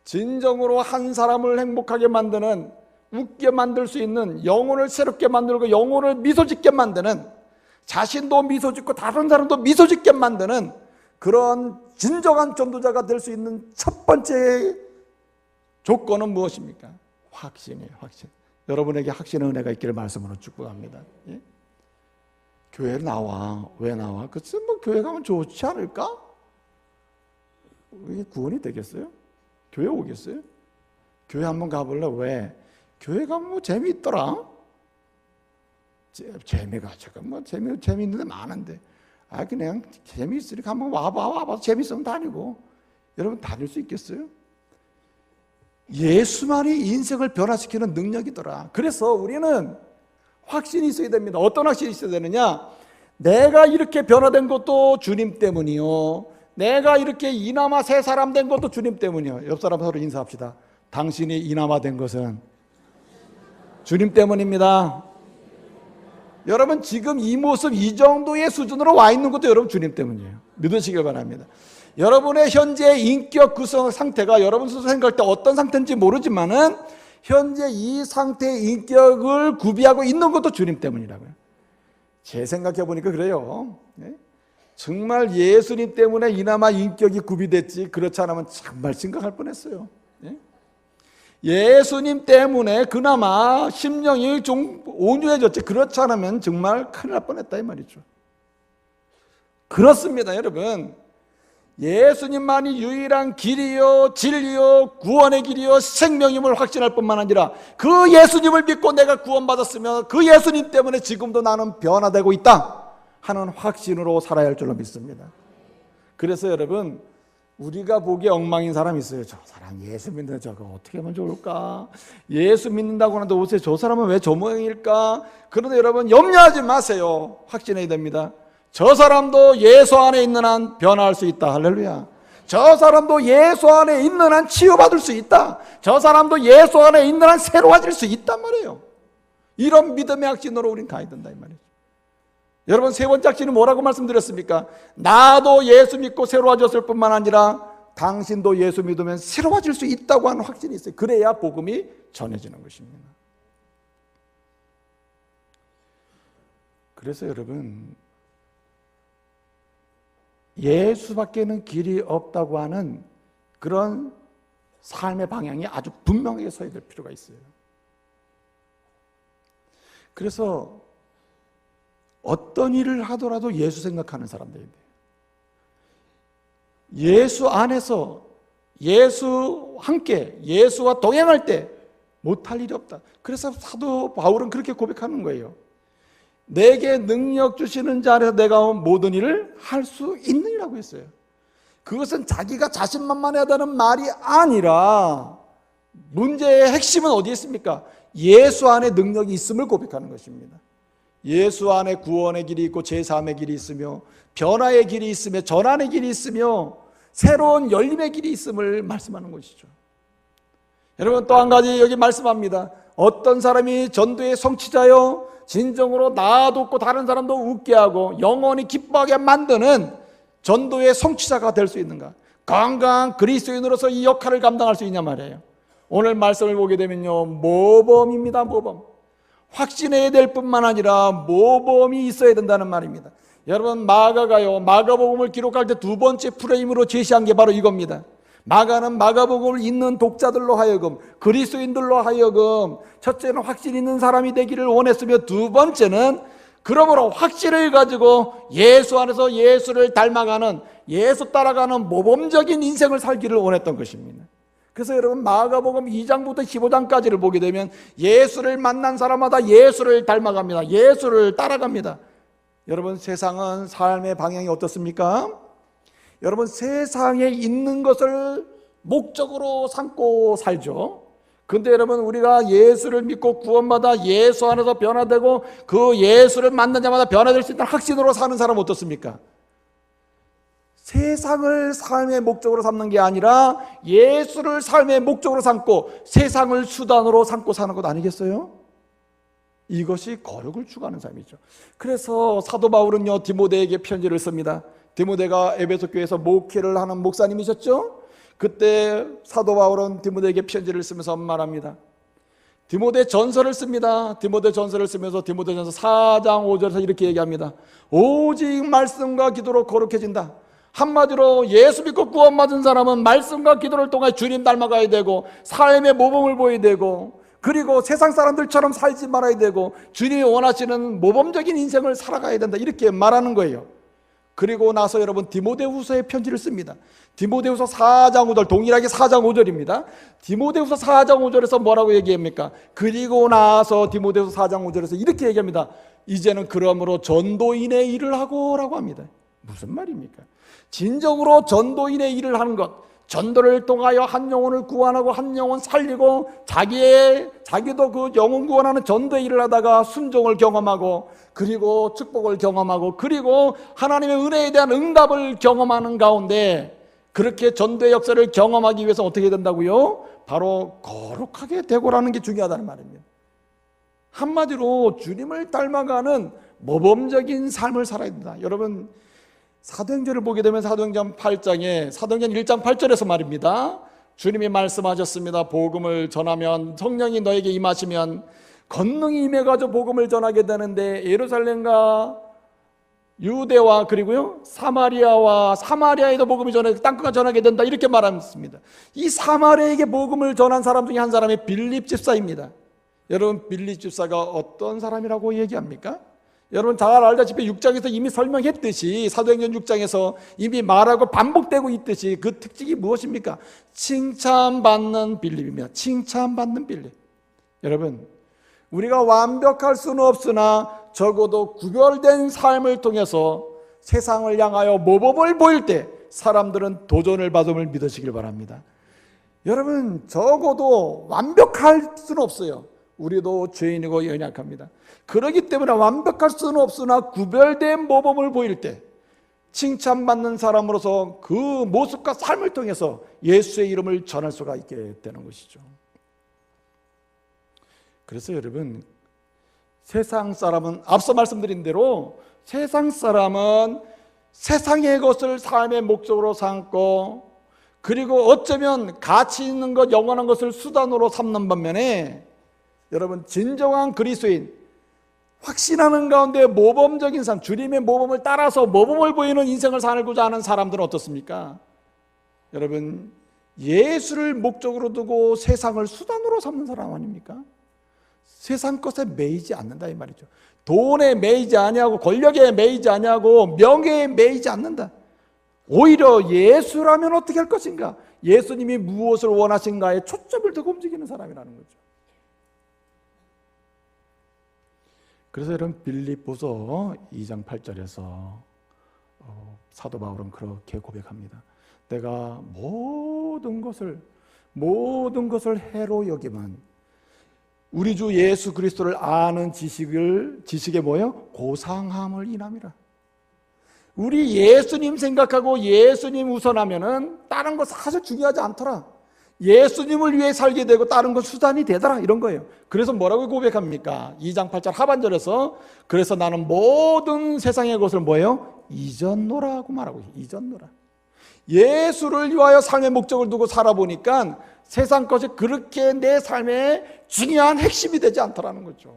Speaker 1: 진정으로 한 사람을 행복하게 만드는, 웃게 만들 수 있는, 영혼을 새롭게 만들고 영혼을 미소짓게 만드는, 자신도 미소짓고 다른 사람도 미소짓게 만드는 그런 진정한 전도자가 될 수 있는 첫 번째 조건은 무엇입니까? 확신이에요. 확신. 여러분에게 확신의 은혜가 있기를 말씀으로 축복합니다. 예? 교회 나와. 왜 나와? 글쎄 뭐 교회 가면 좋지 않을까? 이게 구원이 되겠어요? 교회 오겠어요? 교회 한번 가볼래? 왜? 교회 가면 뭐 재미있더라. 재미가 지금 뭐 재미있는 데 많은데 그냥 재미있으니까 한번 와봐 재미있으면 다니고. 여러분 다닐 수 있겠어요? 예수만이 인생을 변화시키는 능력이더라. 그래서 우리는 확신이 있어야 됩니다. 어떤 확신이 있어야 되느냐? 내가 이렇게 변화된 것도 주님 때문이요, 내가 이렇게 이나마 새 사람 된 것도 주님 때문이요. 옆 사람 서로 인사합시다. 당신이 이나마 된 것은 주님 때문입니다. 여러분 지금 이 모습, 이 정도의 수준으로 와 있는 것도 여러분 주님 때문이에요. 믿으시길 바랍니다. 여러분의 현재 인격 구성 상태가 여러분 스스로 생각할 때 어떤 상태인지 모르지만은 현재 이 상태의 인격을 구비하고 있는 것도 주님 때문이라고요. 제 생각해 보니까 그래요. 정말 예수님 때문에 이나마 인격이 구비됐지 그렇지 않으면 정말 심각할 뻔했어요. 예수님 때문에 그나마 심령이 좀 온유해졌지, 그렇지 않으면 정말 큰일 날 뻔했다 이 말이죠. 그렇습니다 여러분. 예수님만이 유일한 길이요 진리요 구원의 길이요 생명임을 확신할 뿐만 아니라 그 예수님을 믿고 내가 구원받았으면 그 예수님 때문에 지금도 나는 변화되고 있다 하는 확신으로 살아야 할 줄로 믿습니다. 그래서 여러분, 우리가 보기에 엉망인 사람이 있어요. 저 사람 예수 믿는데 저거 어떻게 하면 좋을까? 예수 믿는다고 하는데 옷에 저 사람은 왜 저 모양일까? 그런데 여러분 염려하지 마세요. 확신해야 됩니다. 저 사람도 예수 안에 있는 한 변화할 수 있다. 할렐루야. 저 사람도 예수 안에 있는 한 치유받을 수 있다. 저 사람도 예수 안에 있는 한 새로워질 수 있단 말이에요. 이런 믿음의 확신으로 우린 가야 된다 이 말이죠. 여러분, 세 번째 확신은 뭐라고 말씀드렸습니까? 나도 예수 믿고 새로워졌을 뿐만 아니라 당신도 예수 믿으면 새로워질 수 있다고 하는 확신이 있어요. 그래야 복음이 전해지는 것입니다. 그래서 여러분, 예수밖에는 길이 없다고 하는 그런 삶의 방향이 아주 분명하게 서야 될 필요가 있어요. 그래서 어떤 일을 하더라도 예수 생각하는 사람들이 돼요. 예수 안에서 예수 함께 예수와 동행할 때 못할 일이 없다. 그래서 사도 바울은 그렇게 고백하는 거예요. 내게 능력 주시는 자 안에서 내가 모든 일을 할 수 있느니라고 했어요. 그것은 자기가 자신만만하다는 말이 아니라 문제의 핵심은 어디에 있습니까? 예수 안에 능력이 있음을 고백하는 것입니다. 예수 안에 구원의 길이 있고 제3의 길이 있으며 변화의 길이 있으며 전환의 길이 있으며 새로운 열림의 길이 있음을 말씀하는 것이죠. 여러분, 또 한 가지 여기 말씀합니다. 어떤 사람이 전도의 성취자요 진정으로 나도 웃고 다른 사람도 웃게 하고 영원히 기뻐하게 만드는 전도의 성취자가 될 수 있는가? 건강한 그리스도인으로서 이 역할을 감당할 수 있냐 말이에요. 오늘 말씀을 보게 되면요, 모범입니다. 모범. 확신해야 될 뿐만 아니라 모범이 있어야 된다는 말입니다. 여러분, 마가가요, 마가복음을 기록할 때 두 번째 프레임으로 제시한 게 바로 이겁니다. 마가는 마가복음을 읽는 독자들로 하여금, 그리스도인들로 하여금 첫째는 확신 있는 사람이 되기를 원했으며 두 번째는 그러므로 확신을 가지고 예수 안에서 예수를 닮아가는, 예수 따라가는 모범적인 인생을 살기를 원했던 것입니다. 그래서 여러분, 마가복음 2장부터 15장까지를 보게 되면 예수를 만난 사람마다 예수를 닮아갑니다. 예수를 따라갑니다. 여러분, 세상은 삶의 방향이 어떻습니까? 여러분, 세상에 있는 것을 목적으로 삼고 살죠. 근데 여러분, 우리가 예수를 믿고 구원받아 예수 안에서 변화되고 그 예수를 만나자마자 변화될 수 있다는 확신으로 사는 사람은 어떻습니까? 세상을 삶의 목적으로 삼는 게 아니라 예수를 삶의 목적으로 삼고 세상을 수단으로 삼고 사는 것 아니겠어요? 이것이 거룩을 추구하는 삶이죠. 그래서 사도 바울은요, 디모데에게 편지를 씁니다. 디모데가 에베소 교회에서 목회를 하는 목사님이셨죠. 그때 사도 바울은 디모데에게 편지를 쓰면서 말합니다. 디모데 전서를 씁니다. 디모데 전서를 쓰면서 디모데 전서 4장 5절에서 이렇게 얘기합니다. 오직 말씀과 기도로 거룩해진다. 한마디로 예수 믿고 구원받은 사람은 말씀과 기도를 통해 주님 닮아가야 되고 삶의 모범을 보여야 되고 그리고 세상 사람들처럼 살지 말아야 되고 주님이 원하시는 모범적인 인생을 살아가야 된다, 이렇게 말하는 거예요. 그리고 나서 여러분, 디모데후서에 편지를 씁니다. 디모데후서 4장 5절, 동일하게 4장 5절입니다. 디모데후서 4장 5절에서 뭐라고 얘기합니까? 그리고 나서 디모데후서 4장 5절에서 이렇게 얘기합니다. 이제는 그러므로 전도인의 일을 하고 라고 합니다. 무슨 말입니까? 진정으로 전도인의 일을 하는 것, 전도를 통하여 한 영혼을 구원하고 한 영혼 살리고 자기도 그 영혼 구원하는 전도의 일을 하다가 순종을 경험하고 그리고 축복을 경험하고 그리고 하나님의 은혜에 대한 응답을 경험하는 가운데 그렇게 전도의 역사를 경험하기 위해서 어떻게 된다고요? 바로 거룩하게 되고라는 게 중요하다는 말입니다. 한마디로 주님을 닮아가는 모범적인 삶을 살아야 된다. 여러분, 사도행전을 보게 되면 사도행전 8장에 사도행전 1장 8절에서 말입니다. 주님이 말씀하셨습니다. 복음을 전하면 성령이 너에게 임하시면 권능이 임해가지고 복음을 전하게 되는데 예루살렘과 유대와 그리고요 사마리아에도 복음이 땅끝까지 전하게 된다, 이렇게 말했습니다. 이 사마리아에게 복음을 전한 사람 중에 한 사람이 빌립 집사입니다. 여러분, 빌립 집사가 어떤 사람이라고 얘기합니까? 여러분 잘 알다시피 6장에서 이미 설명했듯이, 사도행전 6장에서 이미 말하고 반복되고 있듯이 그 특징이 무엇입니까? 칭찬받는 빌립입니다. 칭찬받는 빌립. 여러분, 우리가 완벽할 수는 없으나 적어도 구별된 삶을 통해서 세상을 향하여 모범을 보일 때 사람들은 도전을 받음을 믿으시길 바랍니다. 여러분, 적어도 완벽할 수는 없어요. 우리도 죄인이고 연약합니다. 그렇기 때문에 완벽할 수는 없으나 구별된 모범을 보일 때 칭찬받는 사람으로서 그 모습과 삶을 통해서 예수의 이름을 전할 수가 있게 되는 것이죠. 그래서 여러분, 세상 사람은 앞서 말씀드린 대로 세상 사람은 세상의 것을 삶의 목적으로 삼고, 그리고 어쩌면 가치 있는 것, 영원한 것을 수단으로 삼는 반면에 여러분, 진정한 그리스도인, 확신하는 가운데 모범적인 삶, 주님의 모범을 따라서 모범을 보이는 인생을 살고자 하는 사람들은 어떻습니까? 여러분, 예수를 목적으로 두고 세상을 수단으로 삼는 사람 아닙니까? 세상 것에 매이지 않는다 이 말이죠. 돈에 매이지 아니하고, 권력에 매이지 아니하고, 명예에 매이지 않는다. 오히려 예수라면 어떻게 할 것인가, 예수님이 무엇을 원하신가에 초점을 두고 움직이는 사람이라는 거죠. 그래서 여러분, 빌립보서 2장 8절에서 사도 바울은 그렇게 고백합니다. 내가 모든 것을 해로 여기만 우리 주 예수 그리스도를 아는 지식에 뭐예요? 고상함을 인함이라. 우리 예수님 생각하고 예수님 우선하면은 다른 거 사실 중요하지 않더라. 예수님을 위해 살게 되고 다른 건 수단이 되더라, 이런 거예요. 그래서 뭐라고 고백합니까? 2장 8절 하반절에서 그래서 나는 모든 세상의 것을 뭐예요? 잊었노라고 말하고 있어요. 잊었노라. 예수를 위하여 삶의 목적을 두고 살아보니까 세상 것이 그렇게 내 삶의 중요한 핵심이 되지 않더라는 거죠.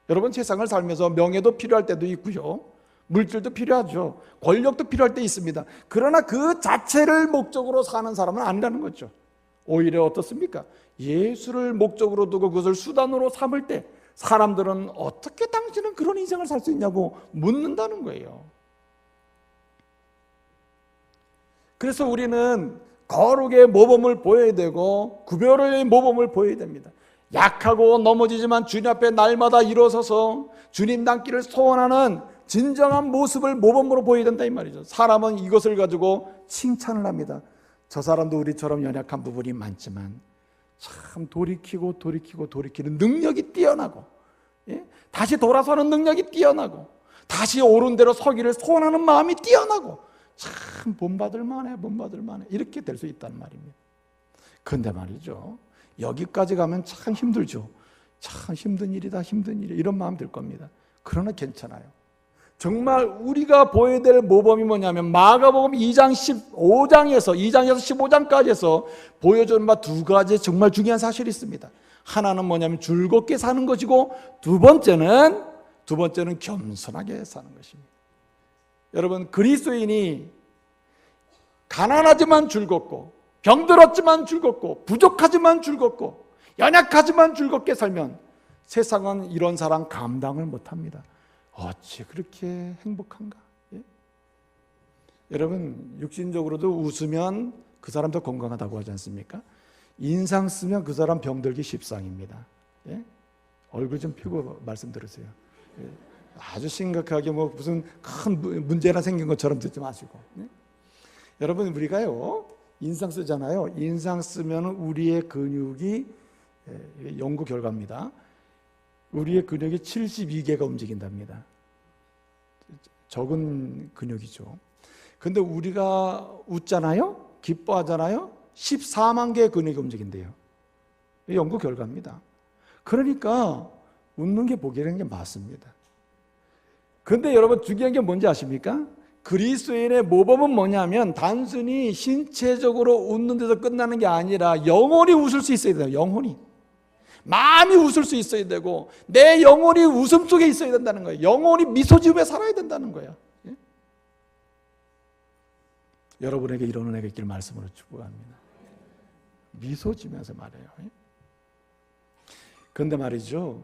Speaker 1: 여러분, 세상을 살면서 명예도 필요할 때도 있고요, 물질도 필요하죠, 권력도 필요할 때 있습니다. 그러나 그 자체를 목적으로 사는 사람은 아니라는 거죠. 오히려 어떻습니까? 예수를 목적으로 두고 그것을 수단으로 삼을 때 사람들은 어떻게 당신은 그런 인생을 살 수 있냐고 묻는다는 거예요. 그래서 우리는 거룩의 모범을 보여야 되고 구별의 모범을 보여야 됩니다. 약하고 넘어지지만 주님 앞에 날마다 일어서서 주님 닮기를 소원하는 진정한 모습을 모범으로 보여야 된다 이 말이죠. 사람은 이것을 가지고 칭찬을 합니다. 저 사람도 우리처럼 연약한 부분이 많지만 참 돌이키는 능력이 뛰어나고, 다시 돌아서는 능력이 뛰어나고, 다시 옳은 대로 서기를 소원하는 마음이 뛰어나고, 참 본받을 만해 이렇게 될 수 있다는 말입니다. 그런데 말이죠, 여기까지 가면 참 힘들죠. 참 힘든 일이다 이런 마음 들 겁니다. 그러나 괜찮아요. 정말 우리가 보여야 될 모범이 뭐냐면 마가복음 2장에서 15장까지에서 보여주는 바 두 가지 정말 중요한 사실이 있습니다. 하나는 뭐냐면 즐겁게 사는 것이고, 두 번째는 겸손하게 사는 것입니다. 여러분, 그리스도인이 가난하지만 즐겁고, 병들었지만 즐겁고, 부족하지만 즐겁고, 연약하지만 즐겁게 살면 세상은 이런 사람 감당을 못합니다. 어찌 그렇게 행복한가? 여러분, 육신적으로도 웃으면 그 사람도 건강하다고 하지 않습니까? 인상 쓰면 그 사람 병들기 십상입니다. 얼굴 좀 펴고 말씀 들으세요. 아주 심각하게 무슨 큰 문제나 생긴 것처럼 듣지 마시고. 여러분, 우리가요 인상 쓰잖아요. 인상 쓰면 우리의 근육이, 연구 결과입니다, 우리의 근육이 72개가 움직인답니다. 적은 근육이죠. 근데 우리가 웃잖아요, 기뻐하잖아요, 14만 개의 근육이 움직인대요. 연구 결과입니다. 그러니까 웃는 게 보기에는 게 맞습니다. 그런데 여러분, 중요한 게 뭔지 아십니까? 그리스도인의 모범은 뭐냐면 단순히 신체적으로 웃는 데서 끝나는 게 아니라 영혼이 웃을 수 있어야 돼요. 영혼이, 마음이 웃을 수 있어야 되고, 내 영혼이 웃음 속에 있어야 된다는 거예요. 영혼이 미소 지으며 살아야 된다는 거예요. 여러분에게 이런 은혜가 있길 말씀으로 축복합니다. 미소 지면서 말해요. 그런데 말이죠,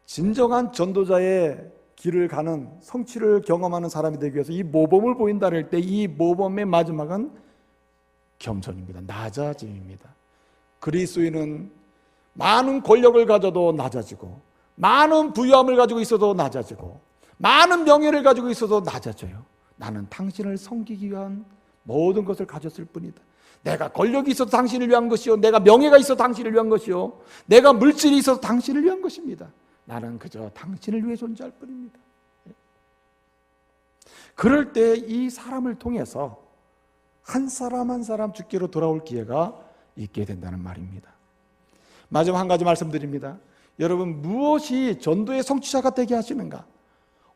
Speaker 1: 진정한 전도자의 길을 가는 성취를 경험하는 사람이 되기 위해서 이 모범을 보인다 할 때 이 모범의 마지막은 겸손입니다. 낮아짐입니다. 그리스도인은 많은 권력을 가져도 낮아지고, 많은 부유함을 가지고 있어도 낮아지고, 많은 명예를 가지고 있어도 낮아져요. 나는 당신을 섬기기 위한 모든 것을 가졌을 뿐이다. 내가 권력이 있어도 당신을 위한 것이요, 내가 명예가 있어도 당신을 위한 것이요, 내가 물질이 있어도 당신을 위한 것입니다. 나는 그저 당신을 위해 존재할 뿐입니다. 그럴 때 이 사람을 통해서 한 사람 한 사람 주께로 돌아올 기회가 있게 된다는 말입니다. 마지막 한 가지 말씀드립니다. 여러분, 무엇이 전도의 성취자가 되게 하시는가?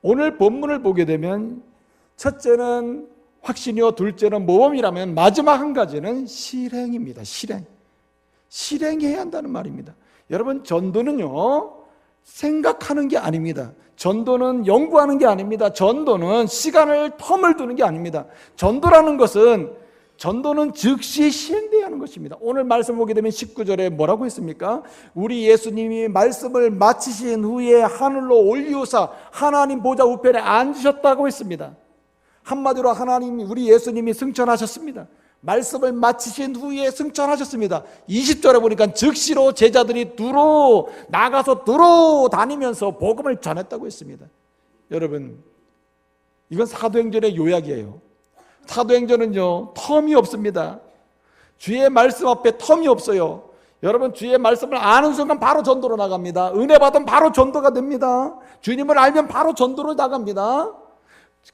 Speaker 1: 오늘 본문을 보게 되면 첫째는 확신이요, 둘째는 모범이라면 마지막 한 가지는 실행입니다. 실행해야 한다는 말입니다. 여러분, 전도는요, 생각하는 게 아닙니다. 전도는 연구하는 게 아닙니다. 전도는 시간을 텀을 두는 게 아닙니다. 전도라는 것은, 전도는 즉시 시행되어야 하는 것입니다. 오늘 말씀 보게 되면 19절에 뭐라고 했습니까? 우리 예수님이 말씀을 마치신 후에 하늘로 올리우사 하나님 보좌 우편에 앉으셨다고 했습니다. 한마디로 하나님이, 우리 예수님이 승천하셨습니다. 말씀을 마치신 후에 승천하셨습니다. 20절에 보니까 즉시로 제자들이 두루 나가서 두루 다니면서 복음을 전했다고 했습니다. 여러분, 이건 사도행전의 요약이에요. 사도행전은요, 텀이 없습니다. 주의 말씀 앞에 텀이 없어요. 여러분, 주의 말씀을 아는 순간 바로 전도로 나갑니다. 은혜 받으면 바로 전도가 됩니다. 주님을 알면 바로 전도로 나갑니다.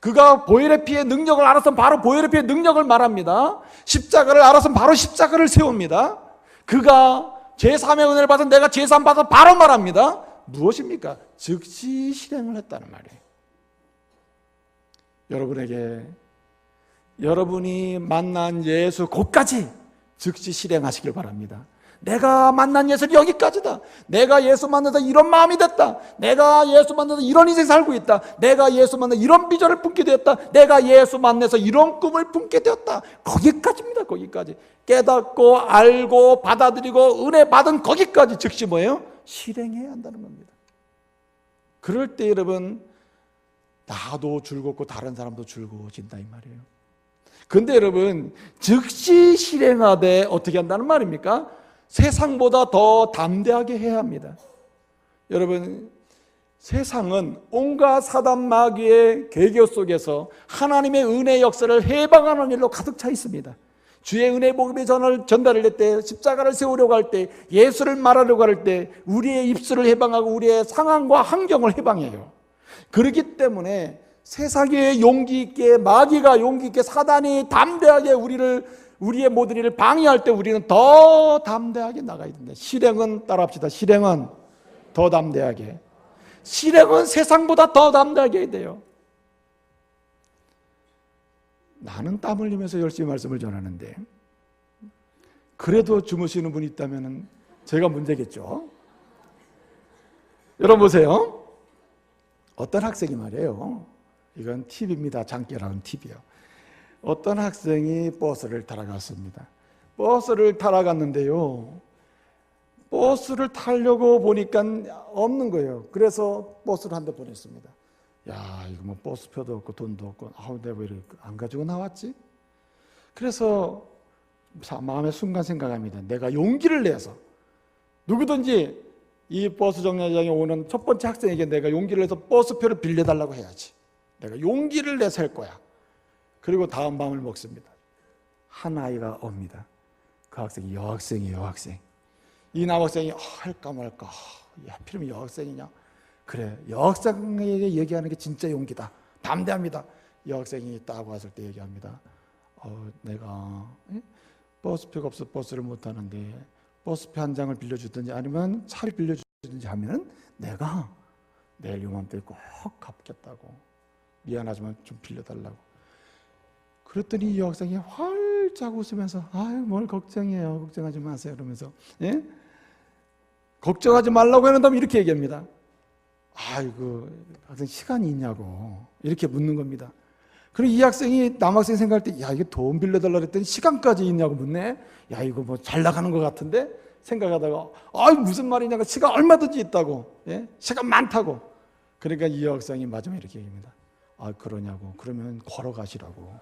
Speaker 1: 그가 보혈의 피의 능력을 알았으면 바로 보혈의 피의 능력을 말합니다. 십자가를 알았으면 바로 십자가를 세웁니다. 그가 제3의 은혜를 받은 내가 제3 받아 바로 말합니다. 무엇입니까? 즉시 실행을 했다는 말이에요. 여러분에게 여러분이 만난 예수 곧까지 즉시 실행하시길 바랍니다. 내가 만난 예수는 여기까지다. 내가 예수 만나서 이런 마음이 됐다. 내가 예수 만나서 이런 인생 살고 있다. 내가 예수 만나서 이런 비전을 품게 되었다. 내가 예수 만나서 이런 꿈을 품게 되었다. 거기까지입니다. 거기까지. 깨닫고 알고 받아들이고 은혜 받은 거기까지 즉시 뭐예요? 실행해야 한다는 겁니다. 그럴 때 여러분, 나도 즐겁고 다른 사람도 즐거워진다 이 말이에요. 근데 여러분, 즉시 실행하되 어떻게 한다는 말입니까? 세상보다 더 담대하게 해야 합니다. 여러분, 세상은 온갖 사단 마귀의 계교 속에서 하나님의 은혜 역사를 해방하는 일로 가득 차 있습니다. 주의 은혜 복음의 전달을 할 때, 십자가를 세우려고 할 때, 예수를 말하려고 할 때 우리의 입술을 해방하고 우리의 상황과 환경을 해방해요. 그렇기 때문에 세상에 용기 있게, 마귀가 용기 있게, 사단이 담대하게 우리의 모든 일을 방해할 때 우리는 더 담대하게 나가야 된다. 실행은 따라합시다. 실행은 더 담대하게. 실행은 세상보다 더 담대하게 해야 돼요. 나는 땀 흘리면서 열심히 말씀을 전하는데 그래도 주무시는 분이 있다면 제가 문제겠죠. 여러분 보세요. 어떤 학생이 말이에요. 이건 팁입니다. 장기라는 팁이요. 어떤 학생이 버스를 타러 갔습니다. 버스를 타러 갔는데요, 버스를 타려고 보니까 없는 거예요. 그래서 버스를 한 대 보냈습니다. 야, 이거 뭐 버스표도 없고 돈도 없고, 내가 왜 이렇게 안 가지고 나왔지? 그래서 마음의 순간 생각합니다. 내가 용기를 내서 누구든지 이 버스 정류장에 오는 첫 번째 학생에게 내가 용기를 내서 버스표를 빌려달라고 해야지. 내가 용기를 내서 할 거야. 그리고 다음 밤을 먹습니다. 한 아이가 옵니다. 그 학생이 여학생이에요. 여학생. 이 남학생이 할까 말까. 하필이면 여학생이냐. 그래, 여학생에게 얘기하는 게 진짜 용기다. 담대합니다. 여학생이 딱 왔을 때 얘기합니다. 내가 버스표가 없어 버스를 못 타는데 버스표 한 장을 빌려주든지 아니면 차를 빌려주든지 하면 내가 내일 요맘때 꼭 갚겠다고. 미안하지만 좀 빌려달라고. 그랬더니 이 여학생이 활짝 웃으면서 뭘 걱정해요. 걱정하지 마세요. 이러면서 걱정하지 말라고 하는 다음에 이렇게 얘기합니다. 학생 시간이 있냐고 이렇게 묻는 겁니다. 그리고 이 학생이 남학생 생각할 때, 야, 이게 돈 빌려달라 그랬더니 시간까지 있냐고 묻네. 야, 이거 뭐 잘 나가는 것 같은데? 생각하다가, 무슨 말이냐고, 시간 얼마든지 있다고. 예? 시간 많다고. 그러니까 이 학생이 마지막에 이렇게 얘기합니다. 그러냐고. 그러면 걸어가시라고.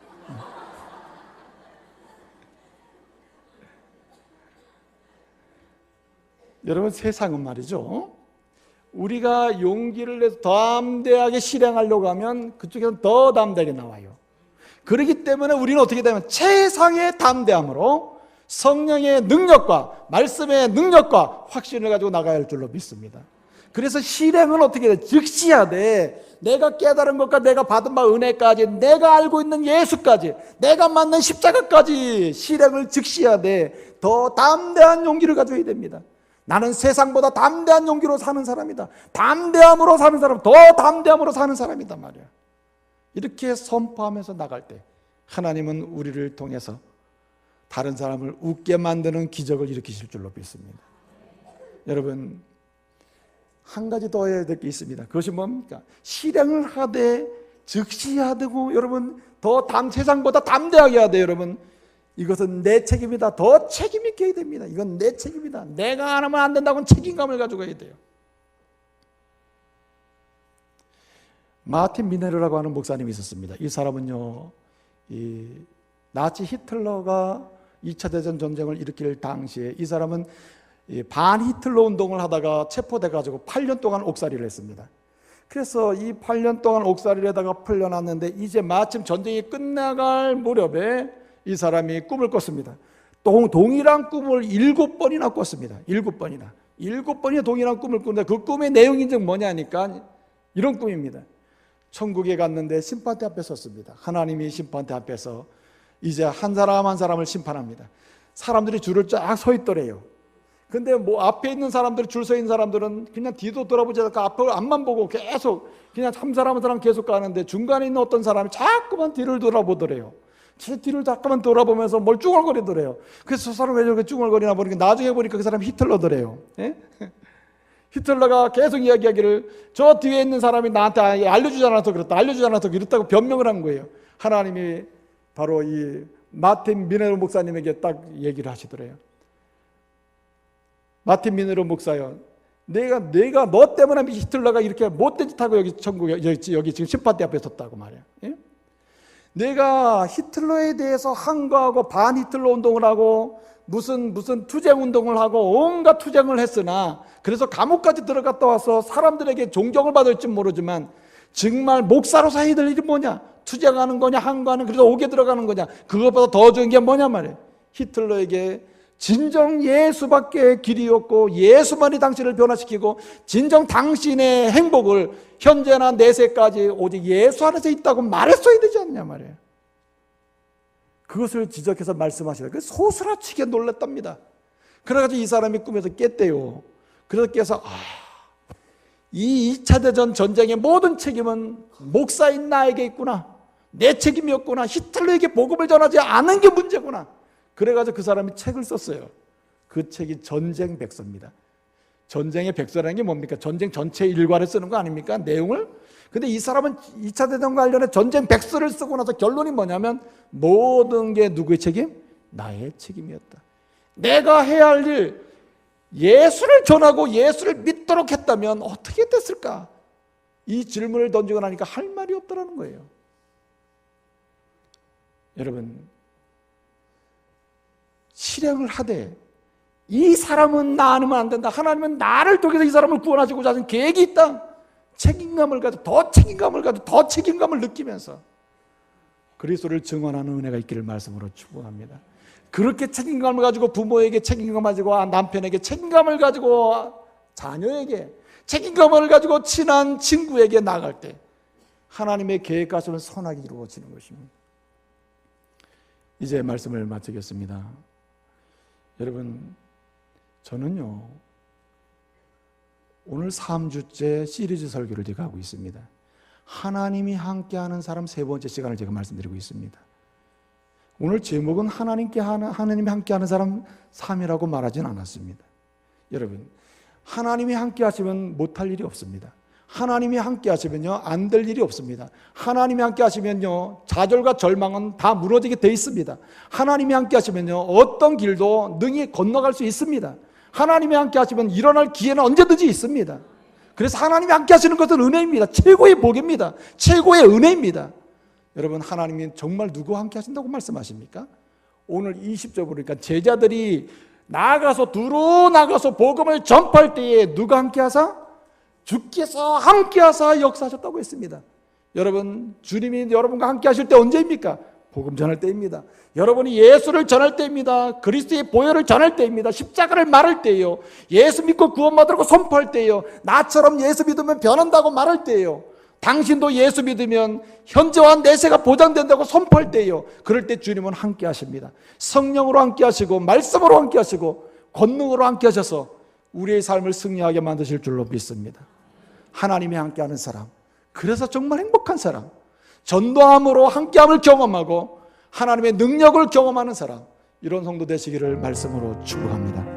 Speaker 1: 여러분, 세상은 말이죠, 우리가 용기를 내서 담대하게 실행하려고 하면 그쪽에서 더 담대하게 나와요. 그렇기 때문에 우리는 어떻게 되면 최상의 담대함으로 성령의 능력과 말씀의 능력과 확신을 가지고 나가야 할 줄로 믿습니다. 그래서 실행은 어떻게 돼? 즉시 해야 돼. 내가 깨달은 것과 내가 받은 바 은혜까지, 내가 알고 있는 예수까지, 내가 맞는 십자가까지 실행을 즉시 해야 돼. 더 담대한 용기를 가져야 됩니다. 나는 세상보다 담대한 용기로 사는 사람이다. 담대함으로 사는 사람, 더 담대함으로 사는 사람이다 말이야. 이렇게 선포하면서 나갈 때 하나님은 우리를 통해서 다른 사람을 웃게 만드는 기적을 일으키실 줄로 믿습니다. 여러분, 한 가지 더 해야 될 게 있습니다. 그것이 뭡니까? 실행을 하되 즉시 해야 되고, 여러분, 세상보다 담대하게 해야 돼요. 여러분, 이것은 내 책임이다. 더 책임 있게 해야 됩니다. 이건 내 책임이다. 내가 안 하면 안 된다고는 책임감을 가지고 해야 돼요. 마틴 미네르라고 하는 목사님이 있었습니다. 이 사람은요, 이 나치 히틀러가 2차 대전 전쟁을 일으킬 당시에 이 사람은 반 히틀러 운동을 하다가 체포돼가지고 8년 동안 옥살이를 했습니다. 그래서 이 8년 동안 옥살이를 하다가 풀려났는데 이제 마침 전쟁이 끝나갈 무렵에 이 사람이 꿈을 꿨습니다. 동일한 꿈을 7번이나 꿨습니다. 7번이나. 7번이나 동일한 꿈을 꿨는데 그 꿈의 내용이 뭐냐니까 이런 꿈입니다. 천국에 갔는데 심판대 앞에 섰습니다. 하나님이 심판대 앞에서 이제 한 사람 한 사람을 심판합니다. 사람들이 줄을 쫙 서 있더래요. 근데 뭐 앞에 있는 사람들이, 줄 서 있는 사람들은 그냥 뒤도 돌아보지 않고 앞을 앞만 보고 계속 그냥 한 사람 한 사람 계속 가는데 중간에 있는 어떤 사람이 자꾸만 뒤를 돌아보더래요. 제 뒤를 자꾸만 돌아보면서 뭘 쭈글거리더래요. 그래서 저 사람 왜 저렇게 쭈글거리나 보니까 나중에 보니까 그 사람이 히틀러더래요. 예? 히틀러가 계속 이야기하기를 저 뒤에 있는 사람이 나한테 알려주지 않아서 그렇다, 알려주지 않아서 그렇다고 변명을 한 거예요. 하나님이 바로 이 마틴 미네르 목사님에게 딱 얘기를 하시더래요. 마틴 미네르 목사요, 내가 너 때문에 히틀러가 이렇게 못된 짓 하고 여기 천국에 여기 지금 심판대 앞에 섰다고 말이야. 예? 내가 히틀러에 대해서 항거하고 반 히틀러 운동을 하고 무슨 투쟁 운동을 하고 온갖 투쟁을 했으나, 그래서 감옥까지 들어갔다 와서 사람들에게 존경을 받을지 모르지만 정말 목사로서 해야 될 일이 뭐냐? 투쟁하는 거냐, 항거하는, 그래서 옥에 들어가는 거냐? 그것보다 더 좋은 게 뭐냐 말이에요. 히틀러에게 진정 예수밖에 길이 없고 예수만이 당신을 변화시키고 진정 당신의 행복을 현재나 내세까지 오직 예수 안에서 있다고 말했어야 되지 않냐 말이에요. 그것을 지적해서 말씀하시다. 그 소스라치게 놀랐답니다. 그래가지고 이 사람이 꿈에서 깼대요. 그래서 깨서 이 2차 대전 전쟁의 모든 책임은 목사인 나에게 있구나. 내 책임이었구나. 히틀러에게 복음을 전하지 않은 게 문제구나. 그래가지고 그 사람이 책을 썼어요. 그 책이 전쟁 백서입니다. 전쟁의 백서라는 게 뭡니까? 전쟁 전체 일과를 쓰는 거 아닙니까? 내용을? 근데 이 사람은 2차 대전과 관련해 전쟁 백서를 쓰고 나서 결론이 뭐냐면 모든 게 누구의 책임? 나의 책임이었다. 내가 해야 할 일, 예수를 전하고 예수를 믿도록 했다면 어떻게 됐을까? 이 질문을 던지고 나니까 할 말이 없더라는 거예요. 여러분, 실행을 하되 이 사람은 나 아니면 안 된다. 하나님은 나를 통해서 이 사람을 구원하시고자 하는 계획이 있다. 책임감을 가지고 더 책임감을 느끼면서 그리스도를 증언하는 은혜가 있기를 말씀으로 축복합니다. 그렇게 책임감을 가지고 부모에게 책임감을 가지고 남편에게 책임감을 가지고 자녀에게 책임감을 가지고 친한 친구에게 나갈 때 하나님의 계획가서는 선하게 이루어지는 것입니다. 이제 말씀을 마치겠습니다. 여러분, 저는요 오늘 3주째 시리즈 설교를 제가 하고 있습니다. 하나님이 함께하는 사람 3번째 시간을 제가 말씀드리고 있습니다. 오늘 제목은 하나님이 함께하는 사람 3이라고 말하진 않았습니다. 여러분, 하나님이 함께 하시면 못할 일이 없습니다. 하나님이 함께 하시면요, 안 될 일이 없습니다. 하나님이 함께 하시면요, 좌절과 절망은 다 무너지게 돼 있습니다. 하나님이 함께 하시면요, 어떤 길도 능히 건너갈 수 있습니다. 하나님이 함께 하시면 일어날 기회는 언제든지 있습니다. 그래서 하나님이 함께 하시는 것은 은혜입니다. 최고의 복입니다. 최고의 은혜입니다. 여러분, 하나님이 정말 누구와 함께 하신다고 말씀하십니까? 오늘 20절 보니까 제자들이 두루 나가서 복음을 전파할 때에 누가 함께 하사? 주께서 함께 하사 역사하셨다고 했습니다. 여러분, 주님이 여러분과 함께 하실 때 언제입니까? 복음 전할 때입니다. 여러분이 예수를 전할 때입니다. 그리스도의 보혈을 전할 때입니다. 십자가를 말할 때예요. 예수 믿고 구원받으라고 선포할 때예요. 나처럼 예수 믿으면 변한다고 말할 때예요. 당신도 예수 믿으면 현재와 내세가 보장된다고 선포할 때예요. 그럴 때 주님은 함께 하십니다. 성령으로 함께 하시고 말씀으로 함께 하시고 권능으로 함께 하셔서 우리의 삶을 승리하게 만드실 줄로 믿습니다. 하나님이 함께하는 사람, 그래서 정말 행복한 사람, 전도함으로 함께함을 경험하고 하나님의 능력을 경험하는 사람, 이런 성도 되시기를 말씀으로 축복합니다.